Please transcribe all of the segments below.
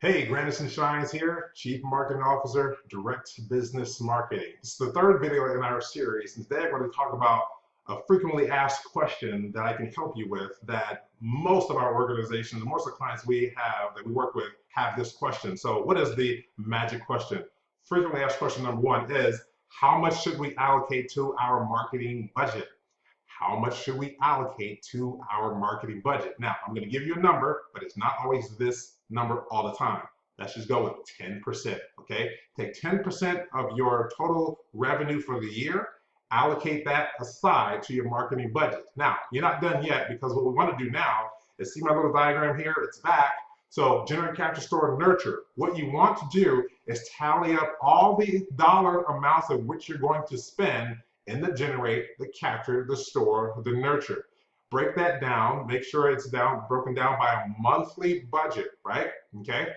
Hey, Granison Shines here, Chief Marketing Officer, Direct Business Marketing. This is the third video in our series, and today I'm going to talk about a frequently asked question that I can help you with that most of our organizations, most of the clients we have that we work with have this question. So what is the magic question? Frequently asked question number one is, how much should we allocate to our marketing budget? How much should we allocate to our marketing budget? Now, I'm going to give you a number, but it's not always this number all the time. Let's just go with 10%, okay? Take 10% of your total revenue for the year, allocate that aside to your marketing budget. Now, you're not done yet because what we want to do now is see my little diagram here, it's back. So generate, capture, store, nurture. What you want to do is tally up all the dollar amounts of which you're going to spend in the generate, the capture, the store, the nurture. Break that down, make sure it's broken down by a monthly budget, right? Okay.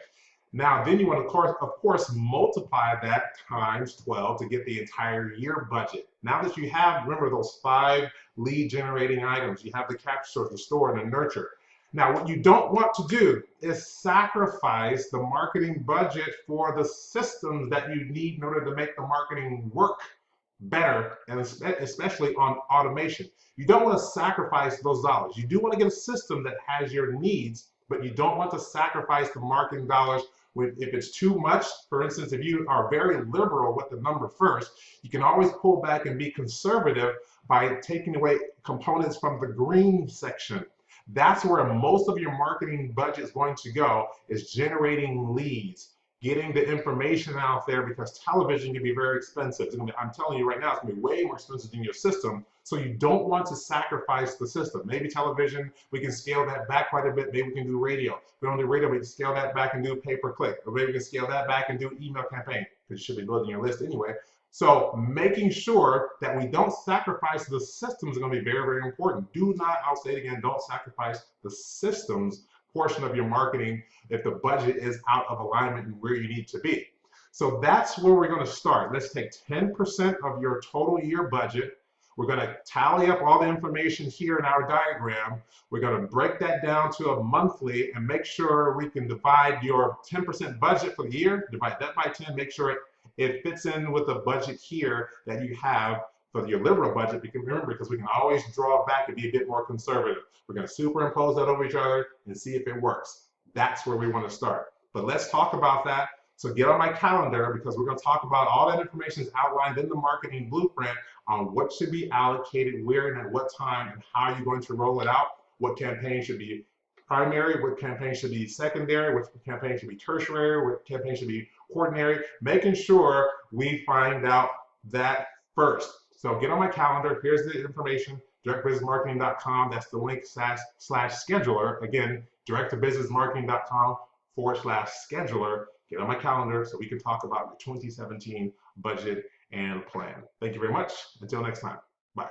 Now, then you want to, of course, multiply that times 12 to get the entire year budget. Now that you have, remember those 5 lead generating items, you have the capture, the store, and the nurture. Now, what you don't want to do is sacrifice the marketing budget for the systems that you need in order to make the marketing work better, and especially on automation. You don't want to sacrifice those dollars. You do want to get a system that has your needs, but you don't want to sacrifice the marketing dollars if it's too much. For instance, if you are very liberal with the number first, you can always pull back and be conservative by taking away components from the green section. That's where most of your marketing budget is going to go, is generating leads, getting the information out there, because television can be very expensive. I'm telling you right now, it's gonna be way more expensive than your system. So you don't want to sacrifice the system. Maybe television, we can scale that back quite a bit. Maybe we can do radio. If we don't do radio, we can scale that back and do pay-per-click. Or maybe we can scale that back and do email campaign, because you should be building your list anyway. So making sure that we don't sacrifice the systems is gonna be very, very important. Do not, I'll say it again, don't sacrifice the systems portion of your marketing if the budget is out of alignment and where you need to be. So that's where we're going to start. Let's take 10% of your total year budget. We're going to tally up all the information here in our diagram. We're going to break that down to a monthly and make sure we can divide your 10% budget for the year, divide that by 10, make sure it fits in with the budget here that you have for your liberal budget. Because we can always draw back and be a bit more conservative. We're going to superimpose that over each other and see if it works. That's where we want to start. But let's talk about that. So get on my calendar, because we're going to talk about all that information is outlined in the marketing blueprint on what should be allocated, where and at what time, and how you're going to roll it out. What campaign should be primary, what campaign should be secondary, what campaign should be tertiary, what campaign should be ordinary, making sure we find out that first. So get on my calendar. Here's the information, directbusinessmarketing.com. That's the link / scheduler. Again, directtobusinessmarketing.com /scheduler. Get on my calendar so we can talk about the 2017 budget and plan. Thank you very much. Until next time. Bye.